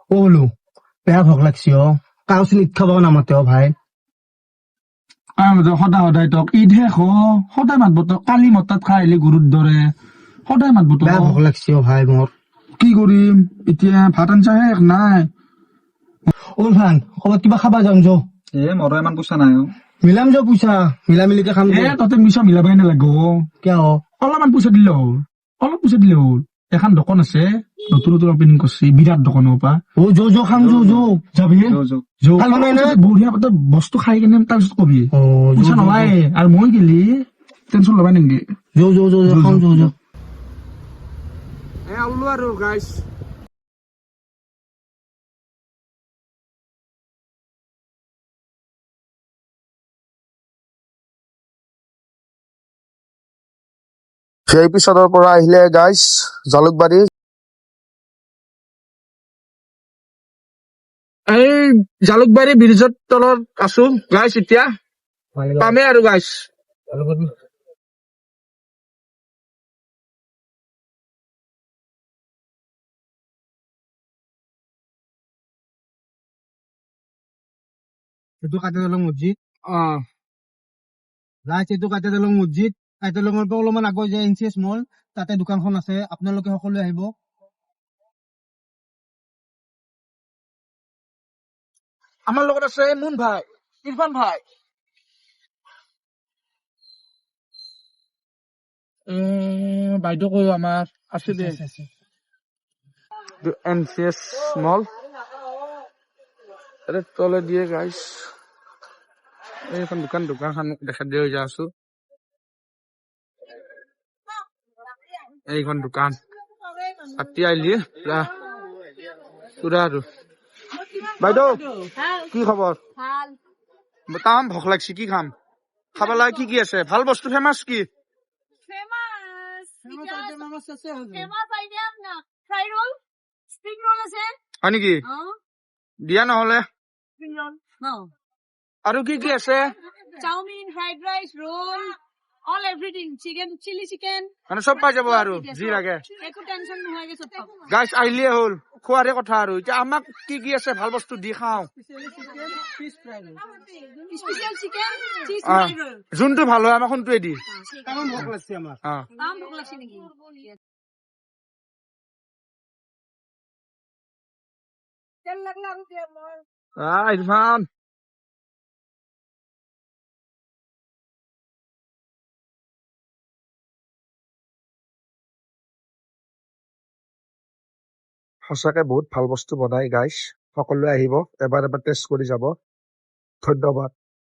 ও বলো বেয়া ভোক লাগছি কাউচোন ঈদ খাব নামাতে ভাই সদায় সদায় তক ঈদহে সদায় মাতব তক কালি মতাত খাই আহিলি গুৰুৰ দৰে সদায় মাতব বেয়া তক ভোক লাগছি ভাই মোৰ কি কৰিম এতিয়া ভাত আনছা শেষ নাই ভান ক'ৰবাত কিবা খাবা যাম যো মোৰো ইমান পইচা নাই মিলাম যো পইচা মিলিকে খাম তহঁতে মিছা মিলাবাই নালাগো কিয় অলপমান পইচা দিলে হ'ল অলপ পইচা দিলে হ'ল এখন দোকান আছে নতুন নতুন অপেনিং করছে বিরাট দোকানৰ পৰা যো খাম যো যাবি ভাল বনাই না বঢ়িয়া বস্তু খাই কিনে তাৰপিছত কবি যো পইচা নলাই আৰু মই গেলি টেনচন লবাই নেকি যো খাম যো আউলো আৰু গাইছ সেই পিছৰৰ পৰা আহিলে গাইছ জালুকবাৰী এই জালুকবাৰী ব্ৰিজৰ তলত আছো গাইছ এতিয়া পামে আৰু গাইছ এইটো কাটি দলং মছজিদ ৰাইট এইটো কাটি দলং মছজিদ কাটি দলঙৰ পৰা অলপমান আগত যায় এনচিএছ মল তাতে দোকানখন আছে আপোনালোকে সকলোৱে আহিব আমাৰ লগত আছে মুন ভাই ইৰফান ভাই বাইদেউ কৈ আমাৰ আছে দে এনচিএছ মল তলে দিয়ে গাইছ এইখন দোকানখন দেখা দিয়ে যা আছো এইখন দোকান আতি আহিলি পুৰা আৰু বাইদেউ কি খবৰ তাম ভোক লাগছি কি খাম খাবা লাগে কি আছে ভাল বস্তু ফেমাস কি হয় নেকি দিয়া নহলে আৰু কি আছে chowmein fried rice roll all everything chicken chilli chicken মানে সব পাই যাব আৰু যি লাগে একো টেনশন নহয় সব পাব গাইছ আহিলে হ'ল খোৱাৰে কথা আৰু এতিয়া আমাক কি আছে ভাল বস্তু দি খাওঁ স্পেশাল চিকেন চিজ ফ্রাইড রোল যোনটো ভাল হয় আমাক কোনটোৱে দি কাৰণ ভোক লাগছে আমাৰ দাম ভোক লাগছে নাকি তেল লাগলা আৰু দে মই ইৰফান সঁচাকে বহুত ভাল বস্তু বনাই গাইছ সকলোৱে আহিব এবাৰ টেষ্ট কৰি যাব ধন্যবাদ